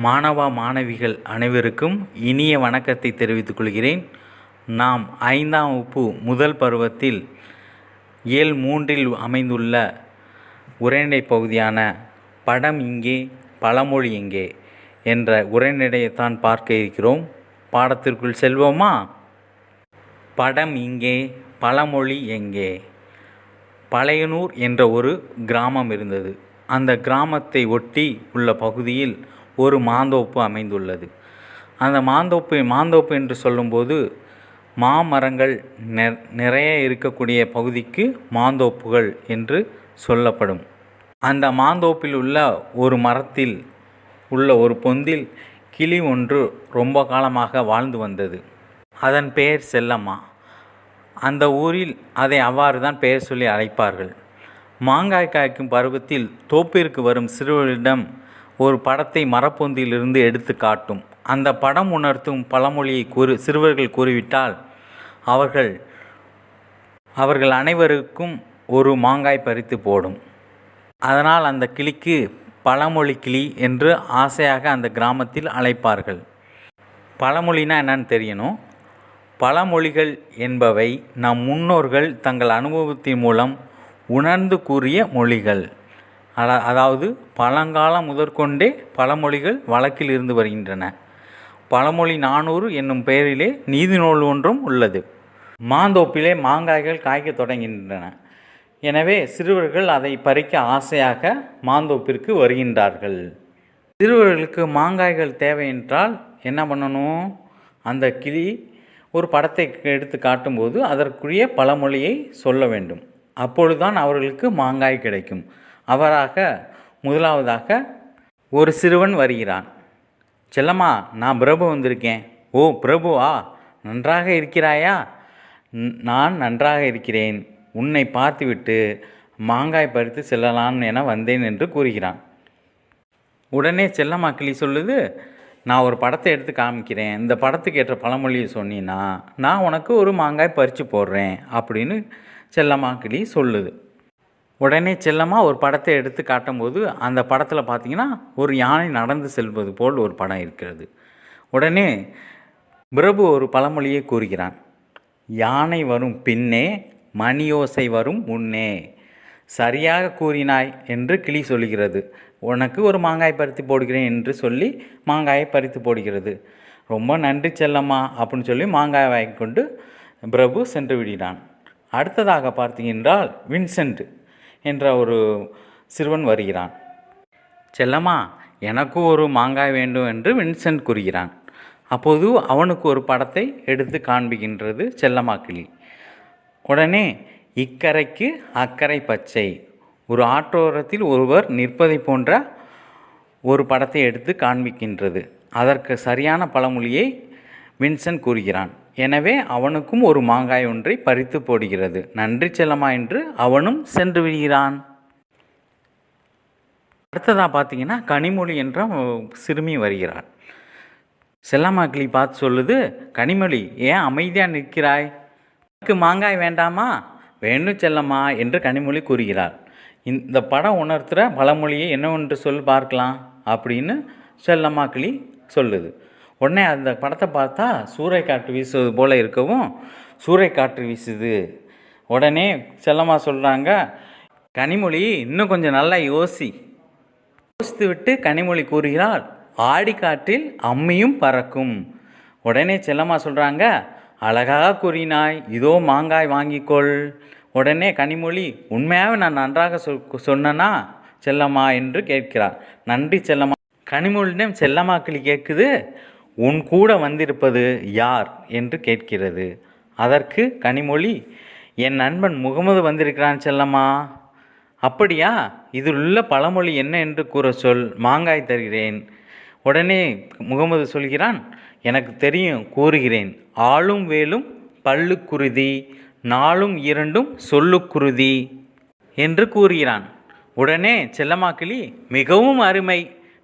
மாணவ மாணவிகள் அனைவருக்கும் இனிய வணக்கத்தை தெரிவித்துக் கொள்கிறேன். நாம் 5ஆம் வகுப்பு முதல் பருவத்தில் இயல் 3இல் அமைந்துள்ள உரைநடை பகுதியான படம் இங்கே பழமொழி எங்கே என்ற உரைநடையைத்தான் பார்க்க இருக்கிறோம். பாடத்திற்குள் செல்வோமா? படம் இங்கே பழமொழி எங்கே. பழையனூர் என்ற ஒரு கிராமம் இருந்தது. அந்த கிராமத்தை ஒட்டி உள்ள பகுதியில் ஒரு மாந்தோப்பு அமைந்துள்ளது. அந்த மாந்தோப்பு என்று சொல்லும்போது மாமரங்கள் நிறைய இருக்கக்கூடிய பகுதிக்கு மாந்தோப்புகள் என்று சொல்லப்படும். அந்த மாந்தோப்பில் உள்ள ஒரு மரத்தில் உள்ள ஒரு பொந்தில் கிளி ஒன்று ரொம்ப காலமாக வாழ்ந்து வந்தது. அதன் பெயர் செல்லம்மா. அந்த ஊரில் அதை அவ்வாறு தான் பெயர் சொல்லி அழைப்பார்கள். மாங்காய் காய்க்கும் பருவத்தில் தோப்பிற்கு வரும் சிறுவர்களிடம் ஒரு படத்தை மரப்பொந்திலிருந்து எடுத்து காட்டும். அந்த படம் உணர்த்தும் பழமொழியை சிறுவர்கள் கூறிவிட்டால் அவர்கள் அனைவருக்கும் ஒரு மாங்காய் பறித்து போடும். அதனால் அந்த கிளிக்கு பழமொழி கிளி என்று ஆசையாக அந்த கிராமத்தில் அழைப்பார்கள். பழமொழினா என்னன்னு தெரியணும். பழமொழிகள் என்பவை நம் முன்னோர்கள் தங்கள் அனுபவத்தின் மூலம் உணர்ந்து கூறிய மொழிகள். அதாவது பழங்காலம் முதற்கொண்டே பழமொழிகள் வழக்கில் இருந்து வருகின்றன. பழமொழி 400 என்னும் பெயரிலே நீதி நூல் ஒன்றும் உள்ளது. மாந்தோப்பிலே மாங்காய்கள் காய்க்க தொடங்குகின்றன. எனவே சிறுவர்கள் அதை பறிக்க ஆசையாக மாந்தோப்பிற்கு வருகின்றார்கள். சிறுவர்களுக்கு மாங்காய்கள் தேவை என்றால் என்ன பண்ணணும்? அந்த கிளி ஒரு படத்தை எடுத்து காட்டும்போது அதற்குரிய பழமொழியை சொல்ல வேண்டும். அப்பொழுதுதான் அவர்களுக்கு மாங்காய் கிடைக்கும். முதலாவதாக ஒரு சிறுவன் வருகிறான். செல்லம்மா, நான் பிரபு வந்திருக்கேன். ஓ பிரபுவா, நன்றாக இருக்கிறாயா? நான் நன்றாக இருக்கிறேன். உன்னை பார்த்துவிட்டு மாங்காய் பறித்து செல்லலாம் என வந்தேன் என்று கூறுகிறான். உடனே செல்லம்மா கிளி சொல்லுது, நான் ஒரு படத்தை எடுத்து காமிக்கிறேன். இந்த படத்துக்கு ஏற்ற பழமொழியை சொன்னீன்னா நான் உனக்கு ஒரு மாங்காய் பறித்து போடுறேன் அப்படின்னு செல்லம்மா கிளி சொல்லுது. உடனே செல்லம்மா ஒரு படத்தை எடுத்து காட்டும்போது அந்த படத்தில் பார்த்திங்கன்னா ஒரு யானை நடந்து செல்வது போல் ஒரு படம் இருக்கிறது. உடனே பிரபு ஒரு பழமொழியை கூறுகிறான். யானை வரும் பின்னே மணியோசை வரும் முன்னே. சரியாக கூறினாய் என்று கிளி சொல்கிறது. உனக்கு ஒரு மாங்காய் பறித்து போடுகிறேன் என்று சொல்லி மாங்காயை பறித்து போடுகிறது. ரொம்ப நன்றி செல்லம்மா அப்படின்னு சொல்லி மாங்காய் வாங்கி கொண்டு பிரபு சென்று விடுகிறான். அடுத்ததாக பார்த்தீங்கன்றால் வின்சென்ட் என்ற ஒரு சிறுவன் வருகிறான். செல்லம்மா, எனக்கும் ஒரு மாங்காய் வேண்டும் என்று வின்சென்ட் கூறுகிறான். அப்போது அவனுக்கு ஒரு படத்தை எடுத்து காண்பிக்கின்றது செல்லம்மா கிளி. உடனே இக்கரைக்கு அக்கறை பச்சை, ஒரு ஆற்றோரத்தில் ஒருவர் நிற்பதை போன்ற ஒரு படத்தை எடுத்து காண்பிக்கின்றது. அதற்கு சரியான பழமொழியை வின்சென்ட் கூறுகிறான். எனவே அவனுக்கும் ஒரு மாங்காய் ஒன்றை பறித்து போடுகிறது. நன்றி செல்லம்மா என்று அவனும் சென்று விடுகிறான். அடுத்ததாக பார்த்தீங்கன்னா கனிமொழி என்ற சிறுமி வருகிறாள். செல்லம்மா கிளி பார்த்து சொல்லுது, கனிமொழி, ஏன் அமைதியாக நிற்கிறாய்? எனக்கு மாங்காய் வேண்டாமா? வேண்டும் செல்லம்மா என்று கனிமொழி கூறுகிறாள். இந்த படம் உணர்த்துகிற பழமொழியை என்னவென்று சொல்லி பார்க்கலாம் அப்படின்னு செல்லம்மா கிளி சொல்லுது. உடனே அந்த படத்தை பார்த்தா சூறைக்காற்று வீசுவது போல் இருக்கவும் சூறைக்காற்று வீசுது. உடனே செல்லம்மா சொல்கிறாங்க, கனிமொழி இன்னும் கொஞ்சம் நல்லா யோசித்து விட்டு கனிமொழி கூறுகிறாள், ஆடிக்காற்றில் அம்மியும் பறக்கும். உடனே செல்லம்மா சொல்கிறாங்க, அழகாக கூறினாய், இதோ மாங்காய் வாங்கிக்கொள். உடனே கனிமொழி, உண்மையாக நான் நன்றாக சொன்னனா செல்லம்மா என்று கேட்கிறார். நன்றி செல்லம்மா. கனிமொழியிடம் செல்லம்மா கிளி கேட்குது, உன் கூட வந்திருப்பது யார் என்று கேட்கிறது. அதற்கு கனிமொழி, என் நண்பன் முகமது வந்திருக்கிறான் செல்லம்மா. அப்படியா? இதில் உள்ள பழமொழி என்ன என்று கூற சொல், மாங்காய் தருகிறேன். உடனே முகமது சொல்கிறான், எனக்கு தெரியும், கூறுகிறேன். ஆளும் வேலும் பல்லுக்குருதி, நாளும் இரண்டும் சொல்லுக்குருதி என்று கூறுகிறான். உடனே செல்லம்மா கிளி, மிகவும் அருமை,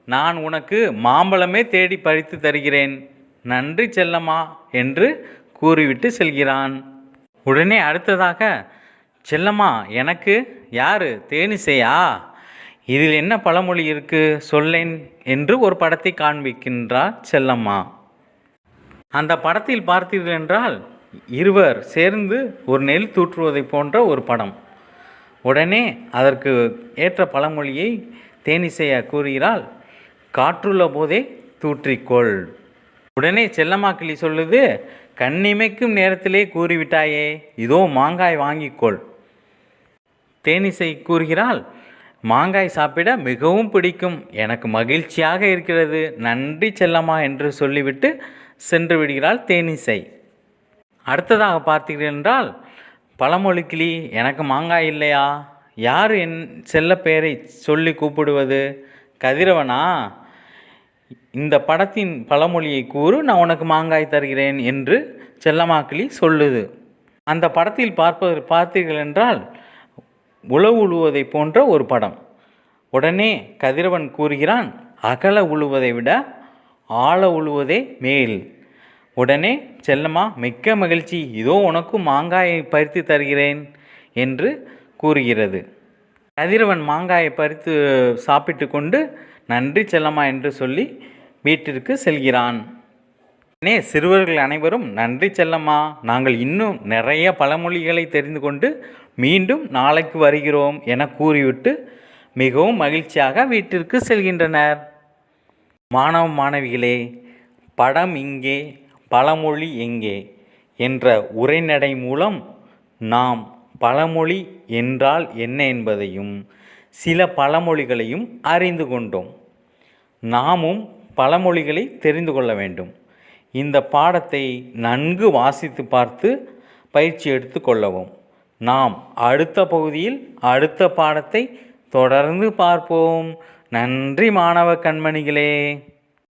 நான் உனக்கு மாம்பழமே தேடி பறித்து தருகிறேன். நன்றி செல்லம்மா என்று கூறிவிட்டு செல்கிறான். உடனே அடுத்ததாக, செல்லம்மா, எனக்கு யார் தேனிசையா? இதில் என்ன பழமொழி இருக்கு சொல்லேன் என்று ஒரு படத்தை காண்பிக்கின்றார் செல்லம்மா. அந்த படத்தில் பார்த்தீர்கள் என்றால் இருவர் சேர்ந்து ஒரு நெல் தூற்றுவதை போன்ற ஒரு படம். உடனே அதற்கு ஏற்ற பழமொழியை தேனிசையா கூறுகிறாள், காற்றுள்ள போதே தூற்றிக்கொள். உடனே செல்லம்மா கிளி சொல்லுது, கண்ணிமைக்கும் நேரத்திலே கூறிவிட்டாயே, இதோ மாங்காய் வாங்கிக்கொள். தேனிசை கூறுகிறாள், மாங்காய் சாப்பிட மிகவும் பிடிக்கும், எனக்கு மகிழ்ச்சியாக இருக்கிறது, நன்றி செல்லம்மா என்று சொல்லிவிட்டு சென்று விடுகிறாள் தேனிசை. அடுத்ததாக பார்த்தீர்கள் என்றால் பழமொழி கிளி, எனக்கு மாங்காய் இல்லையா, யார் என் செல்ல பெயரை சொல்லி கூப்பிடுவது, கதிரவனா, இந்த படத்தின் பழமொழியை கூறு, நான் உனக்கு மாங்காய் தருகிறேன் என்று செல்லம்மா கிளி சொல்லுது. அந்த படத்தில் பார்த்தீர்கள் என்றால் உழவு உழுவதை போன்ற ஒரு படம். உடனே கதிரவன் கூறுகிறான், அகல உழுவதை விட ஆழ உழுவதே மேல். உடனே செல்லம்மா, மிக்க மகிழ்ச்சி, இதோ உனக்கும் மாங்காயை பறித்து தருகிறேன் என்று கூறுகிறது. கதிரவன் மாங்காயை பறித்து சாப்பிட்டு கொண்டு நன்றி செல்லம்மா என்று சொல்லி வீட்டிற்கு செல்கிறான். உடனே சிறுவர்கள் அனைவரும், நன்றி செல்லம்மா, நாங்கள் இன்னும் நிறைய பழமொழிகளை தெரிந்து கொண்டு மீண்டும் நாளைக்கு வருகிறோம் என கூறிவிட்டு மிகவும் மகிழ்ச்சியாக வீட்டிற்கு செல்கின்றனர். மாணவ மாணவிகளே, படம் இங்கே பழமொழி எங்கே என்ற உரைநடை மூலம் நாம் பழமொழி என்றால் என்ன என்பதையும் சில பழமொழிகளையும் அறிந்து கொண்டோம். நாமும் பழமொழிகளை தெரிந்து கொள்ள வேண்டும். இந்த பாடத்தை நன்கு வாசித்து பார்த்து பயிற்சி எடுத்து கொள்ளவும். நாம் அடுத்த பகுதியில் அடுத்த பாடத்தை தொடர்ந்து பார்ப்போம். நன்றி மாணவ கண்மணிகளே.